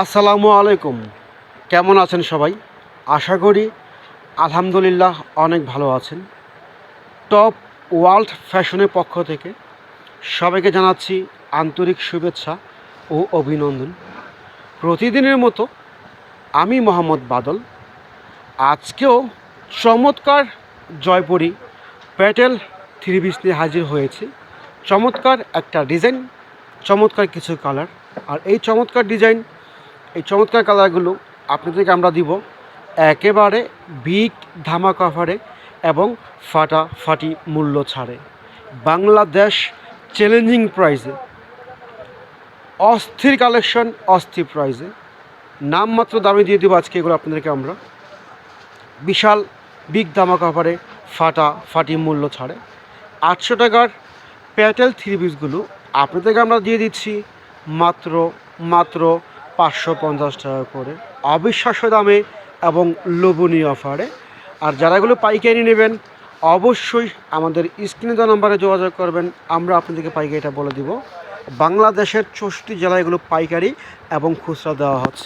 আসসালামু আলাইকুম। কেমন আছেন সবাই? আশা করি আলহামদুলিল্লাহ অনেক ভালো আছেন। টপ ওয়ার্ল্ড ফ্যাশনের পক্ষ থেকে সবাইকে জানাচ্ছি আন্তরিক শুভেচ্ছা ও অভিনন্দন। প্রতিদিনের মতো আমি মোহাম্মদ বাদল আজকেও চমৎকার জয়পুরি প্যাটেল থ্রি পিস নিয়ে হাজির হয়েছি। চমৎকার একটা ডিজাইন, চমৎকার কিছু কালার, আর এই চমৎকার ডিজাইন, এই চমৎকার কালারগুলো আপনাদেরকে আমরা দিব একেবারে বিগ ধামাকা অফারে এবং ফাটাফাটি মূল্য ছাড়ে, বাংলাদেশ চ্যালেঞ্জিং প্রাইসে, অস্থির কালেকশন, অস্থির প্রাইসে, নামমাত্র দামে দিয়ে দেবো আজকে এগুলো আপনাদেরকে আমরা বিশাল বিগ ধামাকা অফারে ফাটাফাটি মূল্য ছাড়ে। 800 টাকার প্যাটেল থ্রি পিসগুলো আপনাদেরকে আমরা দিয়ে দিচ্ছি মাত্র মাত্র 550 টাকা করে, অবিশ্বাস্য দামে এবং লোভনীয় অফারে। আর যারা এগুলো পাইকারি নেবেন অবশ্যই আমাদের স্ক্রিনে দেওয়া নাম্বারে যোগাযোগ করবেন, আমরা আপনাদেরকে পাইকারিটা বলে দিব। বাংলাদেশের 64 জেলায় এগুলো পাইকারি এবং খুচরা দেওয়া হচ্ছে।